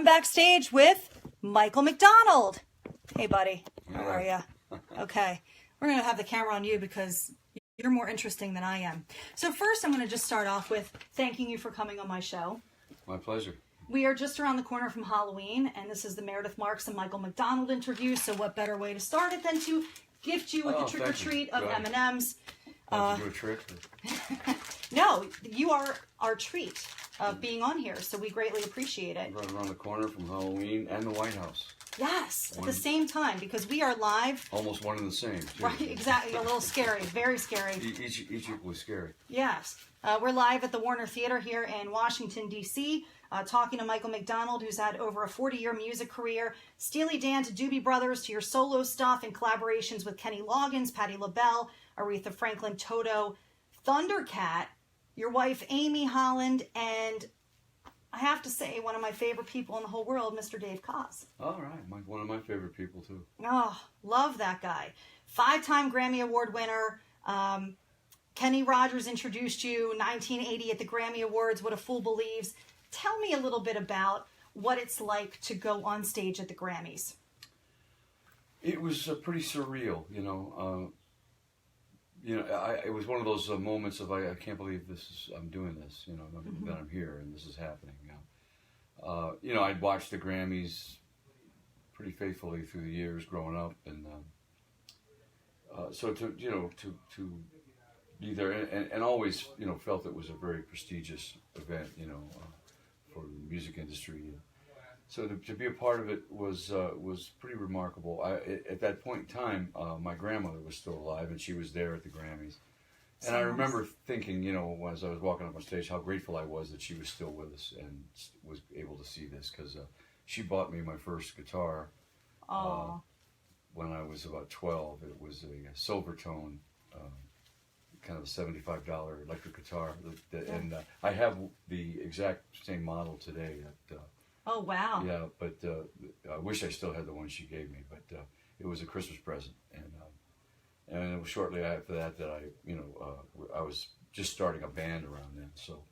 backstage with Michael Mcdonald. Hey, buddy. How are you? Okay. We're going to have the camera on you because you're more interesting than I am. So first, I'm going to just start off with thanking you for coming on my show. My pleasure. We are just around the corner from Halloween, and this is the Meredith Marx and Michael Mcdonald interview, so what better way to start it than to gift you with the trick-or-treat of M&Ms. Want to do a trick? No, you are our treat of being on here, so we greatly appreciate it. Right around the corner from Halloween and the White House. Yes, at the same time, because we are live. Almost one and the same, too. Right, exactly. A little scary, very scary. Each equally scary. Yes. We're live at the Warner Theater here in Washington, D.C., talking to Michael Mcdonald, who's had over a 40-year music career. Steely Dan to Doobie Brothers to your solo stuff and collaborations with Kenny Loggins, Patti LaBelle, Aretha Franklin, Toto, Thundercat, your wife Amy Holland, and I have to say one of my favorite people in the whole world, Mr. Dave Koz. All right, one of my favorite people too. Oh, love that guy. 5-time Grammy Award winner. Kenny Rogers introduced you 1980 at the Grammy Awards, What a Fool Believes. Tell me a little bit about what it's like to go on stage at the Grammys. It was pretty surreal, you know. It was one of those moments of I can't believe I'm doing this, you know, that I'm here and this is happening. I'd watched the Grammys pretty faithfully through the years growing up, and so to be there and always felt it was a very prestigious event, for the music industry. So to be a part of it was pretty remarkable. At that point in time, my grandmother was still alive, and she was there at the Grammys. And I remember thinking, as I was walking up on stage, how grateful I was that she was still with us and was able to see this, because she bought me my first guitar when I was about 12. It was a Silvertone, kind of a $75 electric guitar, and I have the exact same model today. Oh, wow. Yeah, but I wish I still had the one she gave me, but it was a Christmas present, and it was shortly after that I was just starting a band around then, so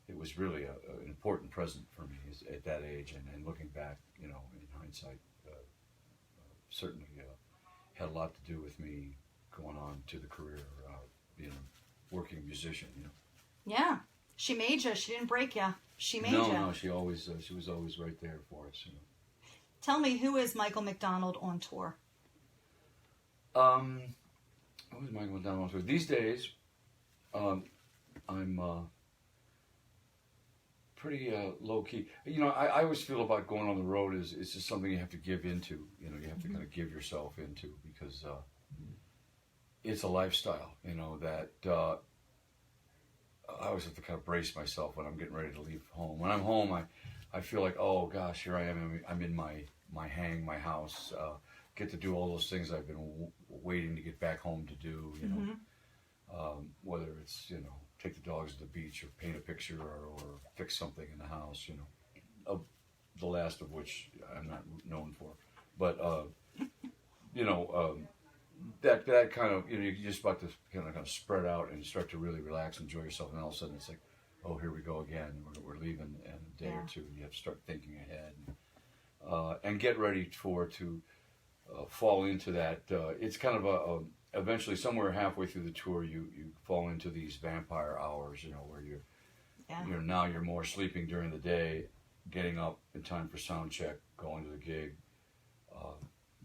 it was really an important present for me at that age, and looking back, in hindsight, certainly had a lot to do with me going on to the career, working musician, Yeah. She made you. She didn't break you. She made you. No, she was always right there for us. Tell me, who is Michael Mcdonald on tour? Who is Michael Mcdonald on tour? These days, I'm pretty low key. I always feel about going on the road is it's just something you have to give into. You have to kind of give yourself into, because it's a lifestyle. That. I always have to kind of brace myself when I'm getting ready to leave home. When I'm home, I feel like, oh gosh, here I am. I'm in my house. Get to do all those things I've been waiting to get back home to do. Whether it's take the dogs to the beach or paint a picture or fix something in the house. The last of which I'm not known for, but that kind of, you're just about to kind of spread out and start to really relax, enjoy yourself, and all of a sudden it's like, oh, here we go again. We're leaving in a day or two. You have to start thinking ahead and get ready to fall into that. It's kind of eventually somewhere halfway through the tour, you fall into these vampire hours, where you're more sleeping during the day, getting up in time for sound check, going to the gig,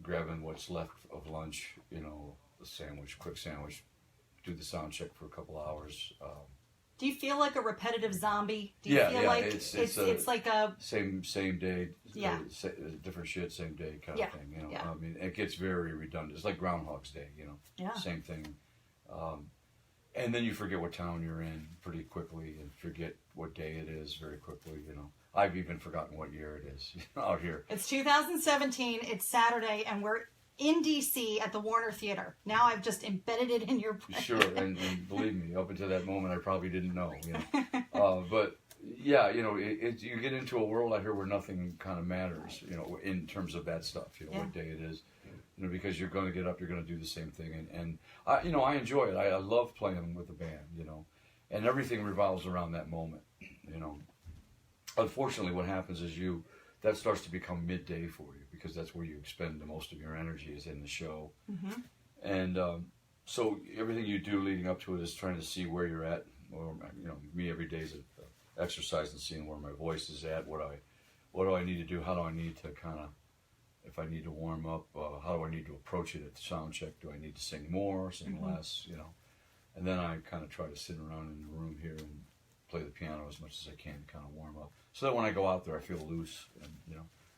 grabbing what's left of lunch, a quick sandwich, do the sound check for a couple hours. Do you feel like a repetitive zombie? Do you feel like it's like a same day, yeah, different shit, same day kind of thing. I mean, it gets very redundant. It's like Groundhog's Day, same thing. And then you forget what town you're in pretty quickly, and forget what day it is very quickly. I've even forgotten what year it is out here. It's 2017. It's Saturday, and we're in D.C. at the Warner Theater. Now I've just embedded it in your brain. Sure, and believe me, up until that moment, I probably didn't know. But yeah, you get into a world out here where nothing kind of matters. In terms of that stuff. What day it is. Because you're going to get up, you're going to do the same thing, and I enjoy it. I love playing with the band. And everything revolves around that moment. unfortunately, what happens is that starts to become midday for you, because that's where you expend the most of your energy, is in the show. Mm-hmm. And so everything you do leading up to it is trying to see where you're at. Or, me every day is an exercise in seeing where my voice is at. What do I need to do? How do I need to kind of, if I need to warm up, how do I need to approach it at the sound check? Do I need to sing more, sing Mm-hmm. less? And then I kind of try to sit around in the room here and play the piano as much as I can to kind of warm up, so that when I go out there, I feel loose and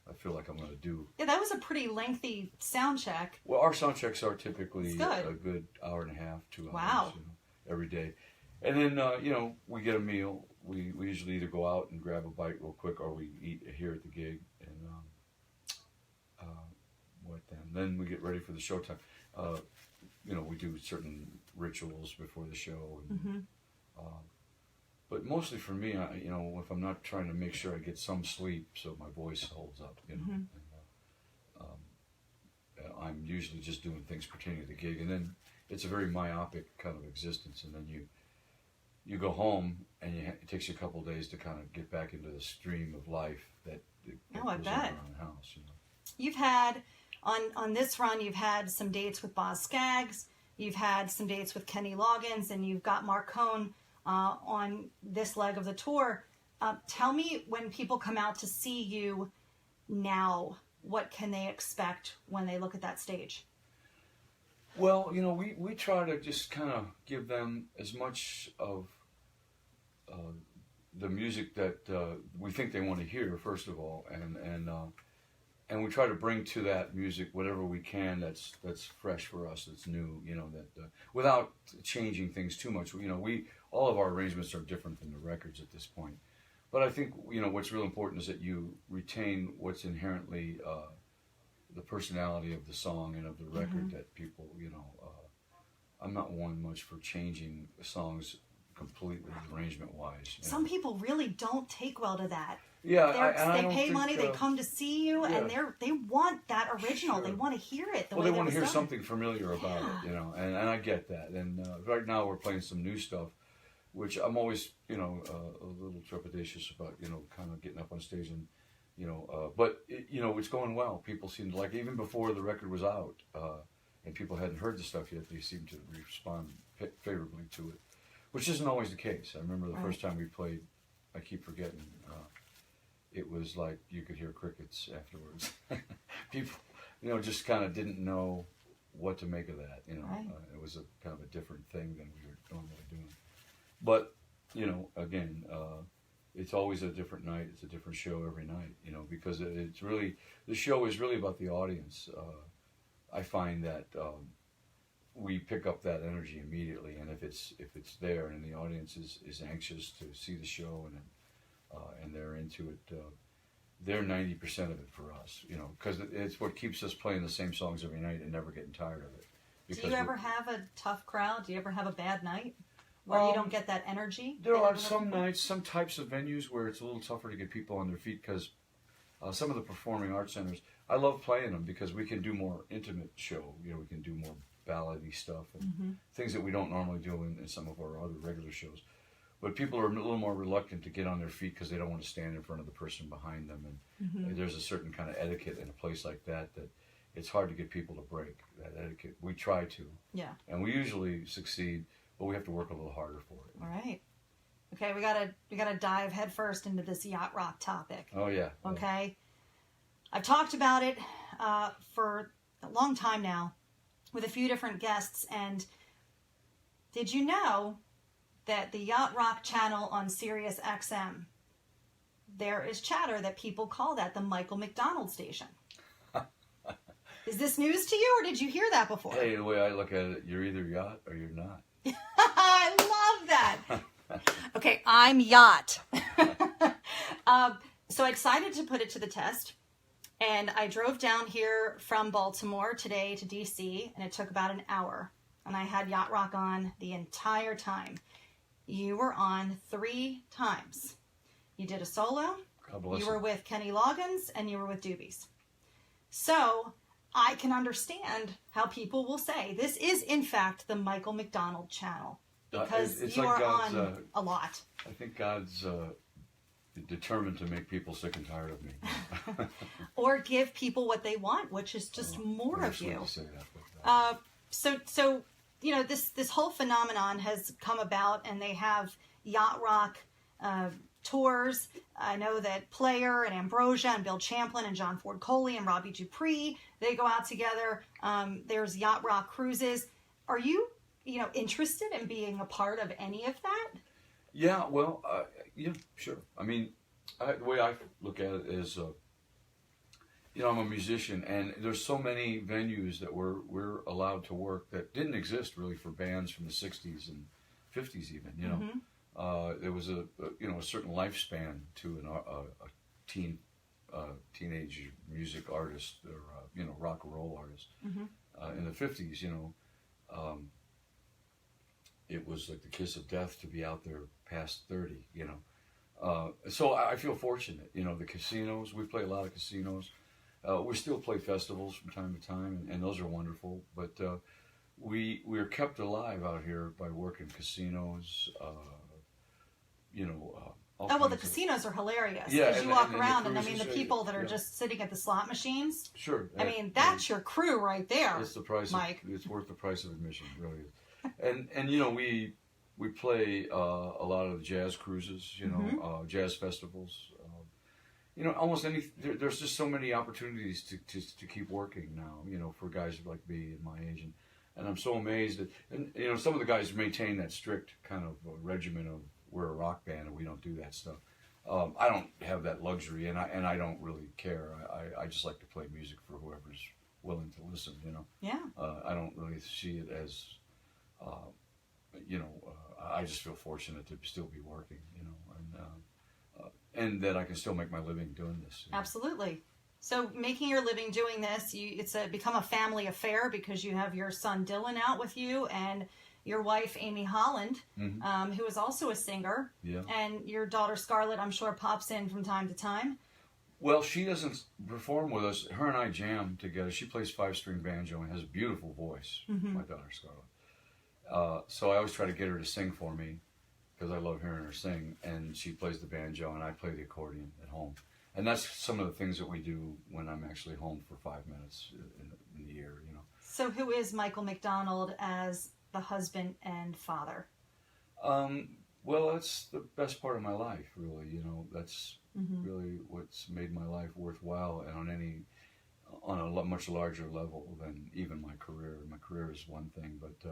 I feel like I'm going to do. Yeah, that was a pretty lengthy sound check. Well, our sound checks are typically good. a good hour and a half, 2 hours. Wow. Every day. And then, we get a meal. We usually either go out and grab a bite real quick, or we eat here at the gig. And then we get ready for the showtime. We do certain rituals before the show. And, Mm-hmm. But mostly for me, if I'm not trying to make sure I get some sleep so my voice holds up, Mm-hmm. and, I'm usually just doing things pertaining to the gig. And then it's a very myopic kind of existence. And then you go home, and it takes you a couple of days to kind of get back into the stream of life that I goes on bet. around the house. You've had, on this run, you've had some dates with Boz Scaggs, you've had some dates with Kenny Loggins, and you've got Mark Cohn on this leg of the tour. Tell me, when people come out to see you now, what can they expect when they look at that stage? Well, we try to just kind of give them as much of the music that we think they want to hear, first of all, and we try to bring to that music whatever we can that's fresh for us, that's new, that without changing things too much. All of our arrangements are different than the records at this point, but I think what's real important is that you retain what's inherently the personality of the song and of the record. Mm-hmm. That people, I'm not one much for changing songs completely arrangement-wise. Some people really don't take well to that. Yeah, they pay money, they come to see you, and they want that original. Sure. They want to hear it the Well, way they want to hear done. something familiar about it, and I get that. And right now we're playing some new stuff, which I'm always, a little trepidatious about, kind of getting up on stage and, but it's going well. People seem to like it. Even before the record was out, and people hadn't heard the stuff yet, they seem to respond favorably to it, which isn't always the case. I remember the first time we played, I keep forgetting, it was like you could hear crickets afterwards. People, just kind of didn't know what to make of that. Right. It was a kind of a different thing than we were normally doing. But, again, it's always a different night. It's a different show every night, because it's really, the show is really about the audience. I find that we pick up that energy immediately, and if it's there and the audience is anxious to see the show and they're into it, they're 90% of it for us, because it's what keeps us playing the same songs every night and never getting tired of it. Do you ever have a tough crowd? Do you ever have a bad night where you don't get that energy? There are some nights, some types of venues where it's a little tougher to get people on their feet, because some of the performing arts centers, I love playing them because we can do more intimate show. We can do more ballady stuff and things that we don't normally do in some of our other regular shows. But people are a little more reluctant to get on their feet because they don't want to stand in front of the person behind them. And there's a certain kind of etiquette in a place like that it's hard to get people to break that etiquette. We try to. Yeah. And we usually succeed, but we have to work a little harder for it. All right. Okay, we gotta dive headfirst into this Yacht Rock topic. Oh, yeah. Okay. I've talked about it for a long time now with a few different guests, and did you know that the Yacht Rock channel on Sirius XM, there is chatter that people call that the Michael Mcdonald station? Is this news to you, or did you hear that before? Hey, the way I look at it, you're either yacht or you're not. I love that. Okay, I'm Yacht. So I decided to put it to the test. And I drove down here from Baltimore today to DC, and it took about an hour. And I had Yacht Rock on the entire time. You were on 3 times. You did a solo, you were with Kenny Loggins, and you were with Doobies. So I can understand how people will say this is, in fact, the Michael Mcdonald channel. Because it's you like are God's, on a lot. I think God's determined to make people sick and tired of me. Or give people what they want, which is just more of you. To say that, but, So this whole phenomenon has come about, and they have Yacht Rock tours. I know that Player and Ambrosia and Bill Champlin and John Ford Coley and Robbie Dupree, they go out together. There's Yacht Rock cruises. Are you interested in being a part of any of that? Yeah, well, yeah, sure. I mean, the way I look at it is, I'm a musician, and there's so many venues that we're allowed to work that didn't exist really for bands from the '60s and '50s even. There was a certain lifespan to a teenage music artist or rock and roll artist. In the '50s, it was like the kiss of death to be out there past 30. So I feel fortunate. The casinos, we play a lot of casinos. We still play festivals from time to time, and those are wonderful. But we're kept alive out here by working casinos. The casinos are hilarious. Yeah, as you walk around, and I mean, the people that are just sitting at the slot machines. Sure. I mean, that's your crew right there. It's the price, Mike. It's worth the price of admission, really. And we play a lot of jazz cruises, jazz festivals. Almost there's just so many opportunities to keep working now, for guys like me and my age. And I'm so amazed that, and some of the guys maintain that strict kind of regimen of we're a rock band and we don't do that stuff. I don't have that luxury, and I don't really care. I just like to play music for whoever's willing to listen, Yeah. I don't really see it as, I just feel fortunate to still be working, and that I can still make my living doing this. Absolutely. So making your living doing this, it's become a family affair because you have your son Dylan out with you and your wife Amy Holland, who is also a singer. Yeah. And your daughter Scarlett, I'm sure, pops in from time to time. Well, she doesn't perform with us. Her and I jam together. She plays 5-string banjo and has a beautiful voice, my daughter Scarlett. So I always try to get her to sing for me because I love hearing her sing. And she plays the banjo and I play the accordion at home. And that's some of the things that we do when I'm actually home for 5 minutes in the year, So who is Michael Mcdonald as the husband and father? Well, that's the best part of my life, really. That's really what's made my life worthwhile, and on a much larger level than even my career. My career is one thing, but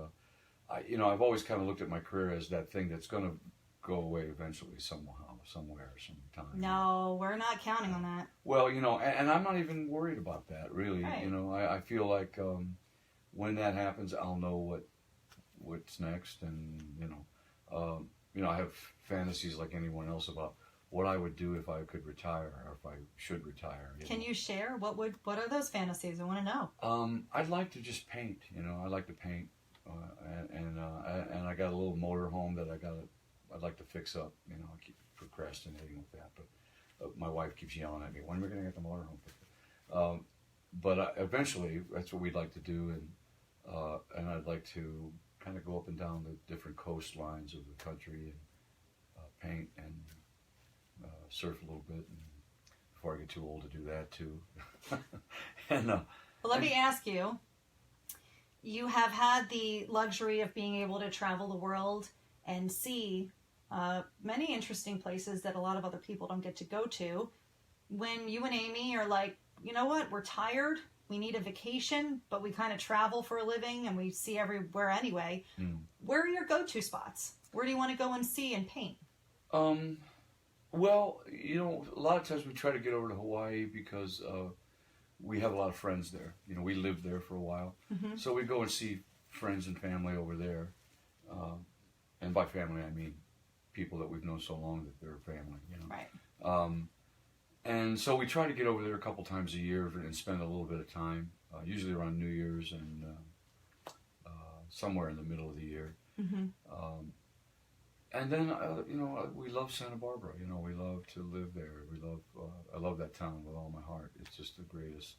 I've always kind of looked at my career as that thing that's going to go away eventually, somehow, somewhere, sometime. No, we're not counting on that. Well, and I'm not even worried about that, really. Right. I feel like when that happens, I'll know what's next, and I have fantasies like anyone else about what I would do if I could retire, or if I should retire. Can you share what are those fantasies? I want to know. I'd like to just paint. I like to paint, and I got a little motor home that I'd like to fix up. I keep procrastinating with that, but my wife keeps yelling at me, when are we going to get the motor home fixed up? But eventually, that's what we'd like to do, and I'd like to kind of go up and down the different coastlines of the country and paint and surf a little bit, and before I get too old to do that too. Well, let me ask you. You have had the luxury of being able to travel the world and see many interesting places that a lot of other people don't get to go to. When you and Amy are like, you know what, we're tired, we need a vacation, but we kind of travel for a living and we see everywhere anyway. Where are your go-to spots? Where do you want to go and see and paint? Well, a lot of times we try to get over to Hawaii because we have a lot of friends there. We lived there for a while. So we go and see friends and family over there. And by family, I mean people that we've known so long that they're family, Right. And so we try to get over there a couple times a year and spend a little bit of time, usually around New Year's and somewhere in the middle of the year. And then, we love Santa Barbara. We love to live there. I love that town with all my heart. It's just the greatest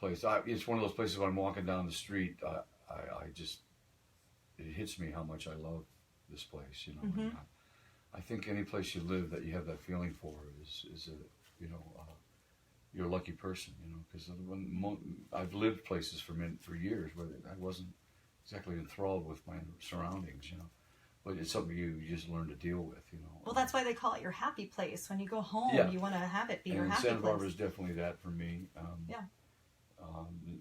place. It's one of those places when I'm walking down the street, it hits me how much I love this place, and I think any place you live that you have that feeling for is a, you know, you're a lucky person, you know, because I've lived places for years where I wasn't exactly enthralled with my surroundings, you know, but it's something you just learn to deal with, you know. Well, that's why they call it your happy place. When you go home, you want to have it be your and happy Santa place. Barbara is definitely that for me.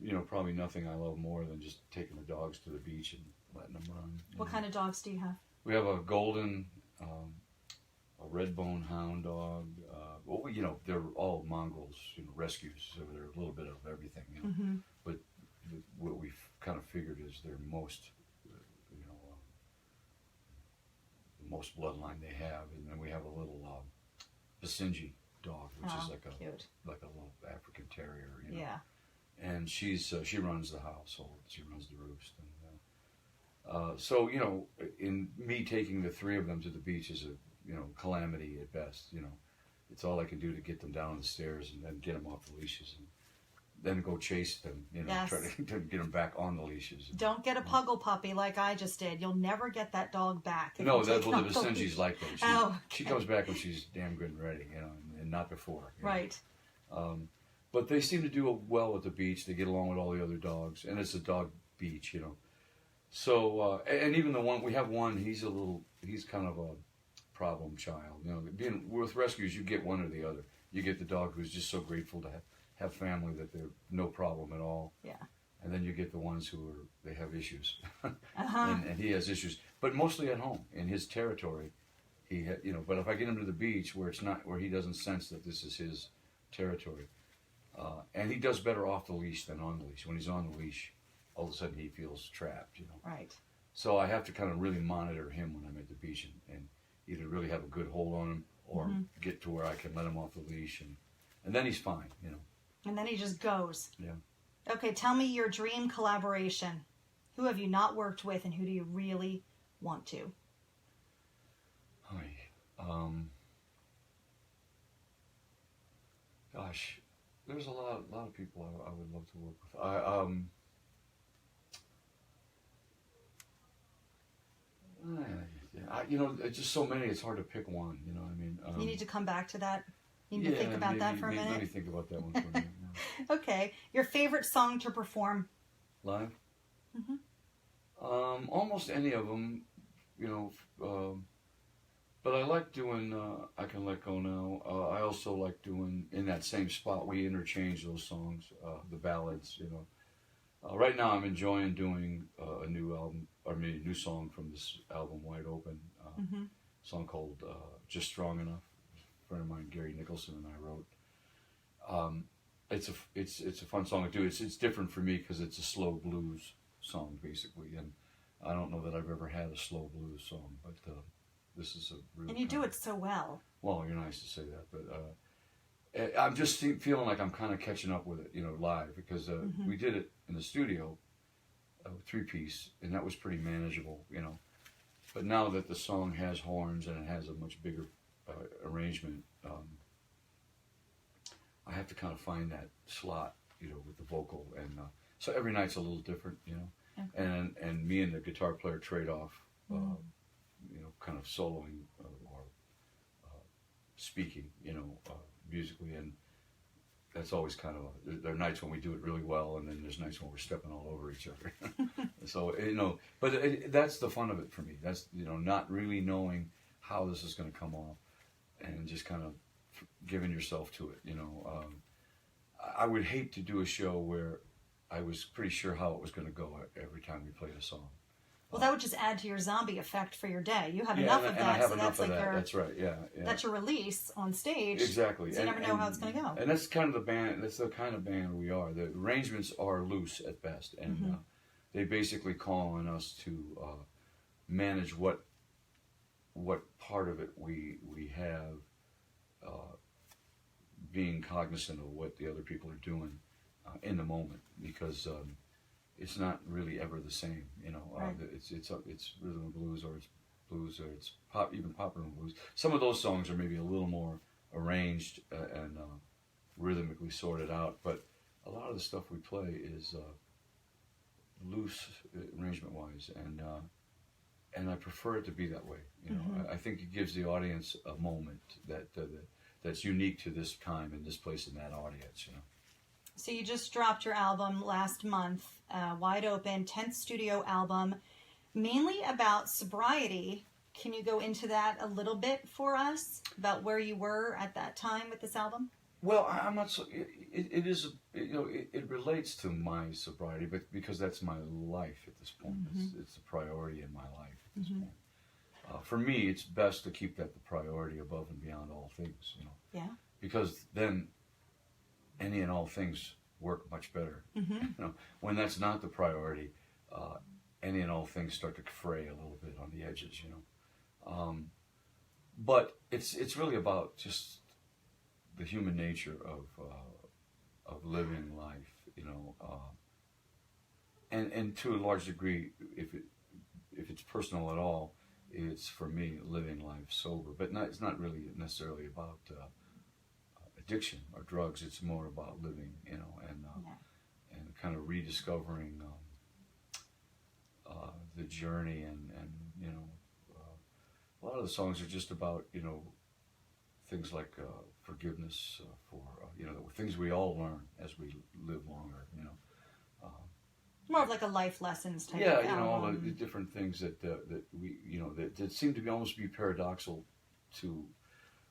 You know, probably nothing I love more than just taking the dogs to the beach and letting them run. What kind of dogs do you have? We have a golden, a red bone hound dog. Well, you know, they're all mongrels, you know, rescues, so they're a little bit of everything. You know? But what we've kind of figured is they're most, you know, the most bloodline they have. And then we have a little Basenji dog, which is like a cute. Like a little African terrier. You know? Yeah. And she runs the household. She runs the roost. And so, you know, in me taking the three of them to the beach is a, you know, calamity at best. You know, it's all I can do to get them down the stairs and then get them off the leashes and then go chase them. You know, try to get them back on the leashes. Don't get a puggle puppy like I just did. You'll never get that dog back. No, the Basenji's like that. She comes back when she's damn good and ready, you know, and not before. Right. But they seem to do well at the beach. They get along with all the other dogs, and it's a dog beach, you know. So, and even the one, we have one, he's kind of a problem child. You know, being with rescues, you get one or the other. You get the dog who's just so grateful to have family that they're no problem at all. Yeah. And then you get the ones they have issues. And he has issues, but mostly at home, in his territory. You know, but if I get him to the beach where he doesn't sense that this is his territory, and he does better off the leash than on the leash. When he's on the leash, all of a sudden he feels trapped, you know. Right. So I have to kind of really monitor him when I'm at the beach and either really have a good hold on him or get to where I can let him off the leash. And then he's fine, you know. And then he just goes. Yeah. Okay, tell me your dream collaboration. Who have you not worked with and who do you really want to? Gosh, there's a lot of people I would love to work with. You know, it's just so many. It's hard to pick one. You know what I mean? You need to come back to that. You need to think about that for a minute. Let me think about that one for a minute. Yeah. Okay, your favorite song to perform? Live? Almost any of them. You know. But I like doing I Can Let Go Now. I also like doing, in that same spot, we interchange those songs, the ballads, you know. Right now I'm enjoying doing a new song from this album, Wide Open, a song called Just Strong Enough. A friend of mine, Gary Nicholson, and I wrote. It's a fun song to do. It's different for me because it's a slow blues song, basically. And I don't know that I've ever had a slow blues song, but... this is a really and you do it so well. Well, you're nice to say that, but I'm just feeling like I'm kind of catching up with it, you know, live, because we did it in the studio, 3-piece, and that was pretty manageable, you know. But now that the song has horns and it has a much bigger arrangement, I have to kind of find that slot, you know, with the vocal, and so every night's a little different, you know. Okay. And me and the guitar player trade off. You know, kind of soloing or speaking, you know, musically, and that's always kind of there are nights when we do it really well, and then there's nights when we're stepping all over each other. So, you know, but that's the fun of it for me. That's, you know, not really knowing how this is going to come off, and just kind of giving yourself to it. You know, I would hate to do a show where I was pretty sure how it was going to go every time we played a song. Well, that would just add to your zombie effect for your day. You have enough of that. I have enough of that. That's right. Yeah. That's your release on stage. Exactly. So you never know how it's going to go. And that's kind of the band. That's the kind of band we are. The arrangements are loose at best, and they basically call on us to manage what part of it we have, being cognizant of what the other people are doing in the moment, because. It's not really ever the same, you know. Right. It's rhythm and blues, or it's blues, or it's pop, even pop rhythm and blues. Some of those songs are maybe a little more arranged and rhythmically sorted out, but a lot of the stuff we play is loose arrangement-wise, and and I prefer it to be that way. You know, I think it gives the audience a moment that's unique to this time and this place and that audience. You know. So you just dropped your album last month, Wide Open, 10th studio album, mainly about sobriety. Can you go into that a little bit for us about where you were at that time with this album? Well, I'm not so. It is, you know, it relates to my sobriety, but because that's my life at this point. It's a priority in my life at this point. For me, it's best to keep that the priority above and beyond all things. You know. Yeah. Because then any and all things work much better. You know, when that's not the priority, any and all things start to fray a little bit on the edges. You know. But it's really about just the human nature of living life, you know, and to a large degree, if it's personal at all, it's for me living life sober. But it's not really necessarily about addiction or drugs. It's more about living, you know, and kind of rediscovering the journey, and you know, a lot of the songs are just about, you know, things like forgiveness for you know, things we all learn as we live longer. You know, more of like a life lessons type. Yeah, of you know, all album. the different things that we, you know, that seem to be almost be paradoxical to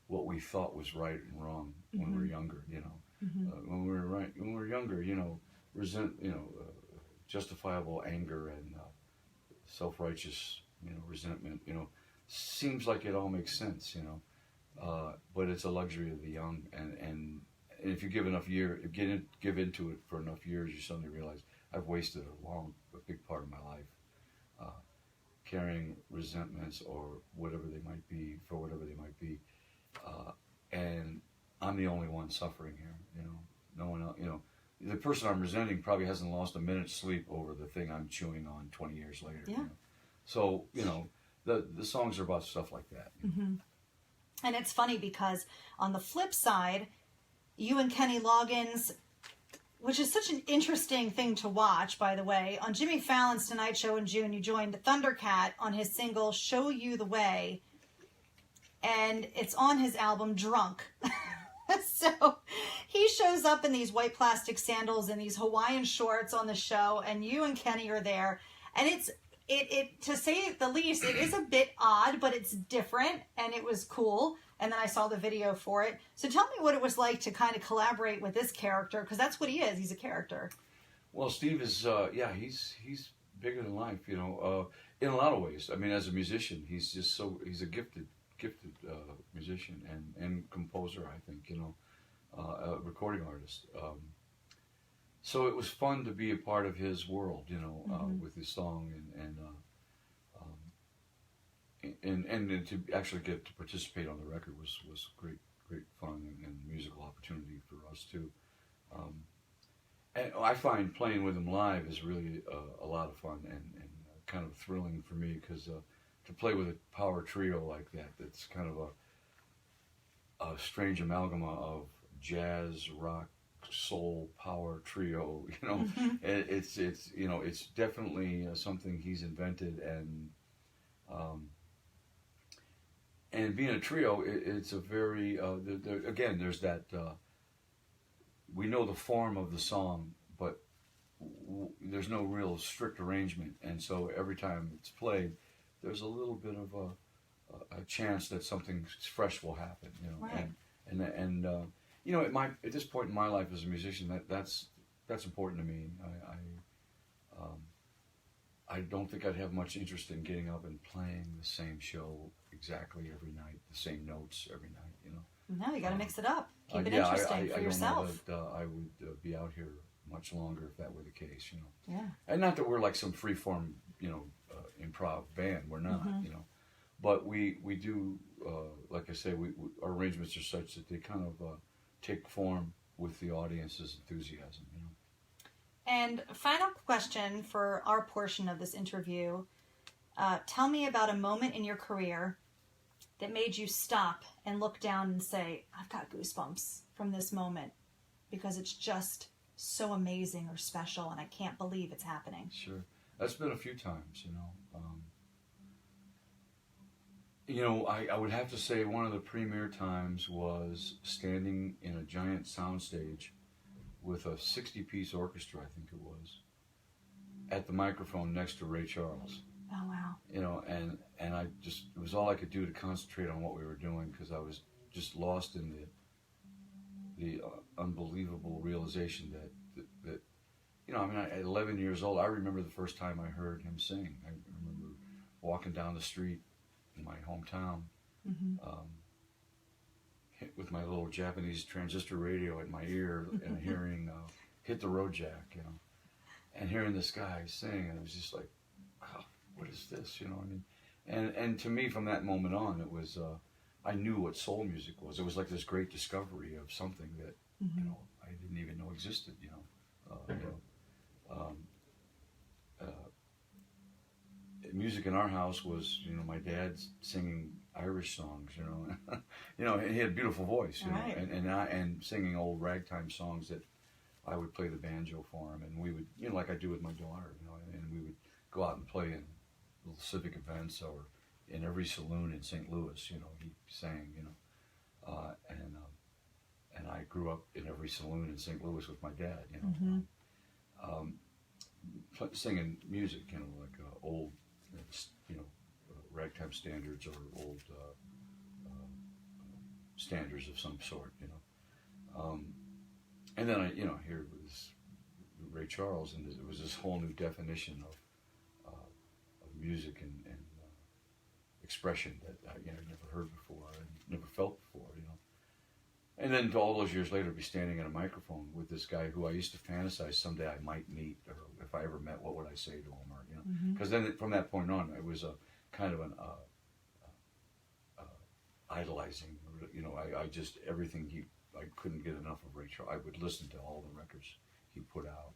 what we thought was right and wrong when we were younger. You know, when we were younger, you know, justifiable anger and self-righteous, you know, resentment, you know, seems like it all makes sense, you know, but it's a luxury of the young, and if you give into it for enough years, you suddenly realize I've wasted a big part of my life carrying resentments or whatever they might be, for whatever they might be, and I'm the only one suffering here, you know, no one else, you know. The person I'm resenting probably hasn't lost a minute's sleep over the thing I'm chewing on 20 years later. Yeah. You know? So, you know, the songs are about stuff like that. And it's funny because on the flip side, you and Kenny Loggins, which is such an interesting thing to watch, by the way, on Jimmy Fallon's Tonight Show in June, you joined Thundercat on his single Show You the Way, and it's on his album Drunk. So he shows up in these white plastic sandals and these Hawaiian shorts on the show, and you and Kenny are there, and it to say the least, it is a bit odd, but it's different, and it was cool. And then I saw the video for it. So tell me what it was like to kind of collaborate with this character, because that's what he is. He's a character. Well, Steve is, he's bigger than life, you know, in a lot of ways. I mean, as a musician, he's a gifted musician and composer, I think, you know, a recording artist. So it was fun to be a part of his world, you know, with his song and to actually get to participate on the record was great fun and musical opportunity for us too. And I find playing with him live is really a lot of fun and kind of thrilling for me, because to play with a power trio like that's kind of a strange amalgama of jazz, rock, soul, power trio, you know, it's you know, it's definitely something he's invented, and being a trio, it's a very again, there's that we know the form of the song, but there's no real strict arrangement, and so every time it's played, there's a little bit of a chance that something fresh will happen, you know. Right. And you know, at this point in my life as a musician, that's important to me. I don't think I'd have much interest in getting up and playing the same show exactly every night, the same notes every night, you know. No, you got to mix it up. Keep it interesting for yourself. I don't know that I would be out here much longer if that were the case, you know. Yeah. And not that we're like some free-form, you know, improv band. We're not, you know. But we do, like I say, our arrangements are such that they kind of take form with the audience's enthusiasm, you know. And final question for our portion of this interview. Tell me about a moment in your career that made you stop and look down and say, I've got goosebumps from this moment because it's just so amazing or special and I can't believe it's happening. Sure. That's been a few times, you know. You know, I would have to say one of the premier times was standing in a giant soundstage with a 60-piece orchestra, I think it was, at the microphone next to Ray Charles. Oh, wow. You know, and I just, it was all I could do to concentrate on what we were doing, because I was just lost in the unbelievable realization that you know, I mean, at 11 years old, I remember the first time I heard him sing. I remember walking down the street in my hometown with my little Japanese transistor radio in my ear and hearing Hit the Road Jack, you know, and hearing this guy sing, and it was just like, oh, what is this, you know? I mean, and to me, from that moment on, it was I knew what soul music was. It was like this great discovery of something that you know, I didn't even know existed, you know. Music in our house was, you know, my dad singing Irish songs, you know. You know, he had a beautiful voice, you know, and singing old ragtime songs that I would play the banjo for him, and we would, you know, like I do with my daughter, you know, and we would go out and play in little civic events or in every saloon in St. Louis, you know, he sang, you know, and I grew up in every saloon in St. Louis with my dad, you know, singing music, you know, like old, you know, ragtime standards or old standards of some sort, you know. And then I, you know, here was Ray Charles, and it was this whole new definition of music and expression that I, you know, never heard before and never felt before, you know. And then all those years later, be standing at a microphone with this guy who I used to fantasize someday I might meet, or if I ever met, what would I say to him, or, you know. Because then from that point on, it was a kind of an idolizing, you know. I just, everything I couldn't get enough of Ray Charles. I would listen to all the records he put out,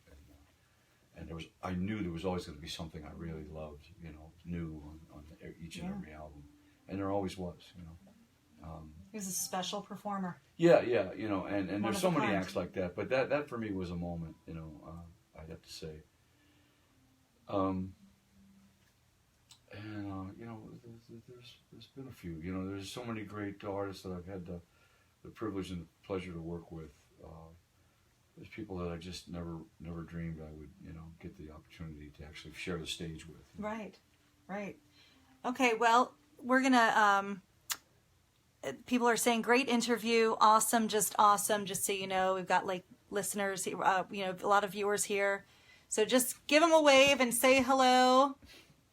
and there was, I knew there was always going to be something I really loved, you know, new on each and every album, and there always was, you know. He was a special performer. Yeah, you know, and there's so many acts like that, but that for me was a moment, you know, I'd have to say. You know, there's been a few, you know, there's so many great artists that I've had the privilege and the pleasure to work with. There's people that I just never dreamed I would, you know, get the opportunity to actually share the stage with. Right. Okay, well, we're gonna, people are saying great interview, awesome, just so you know. We've got like listeners, you know, a lot of viewers here. So just give them a wave and say hello.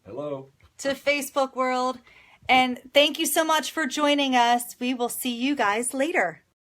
Hello. To Facebook world. And thank you so much for joining us. We will see you guys later.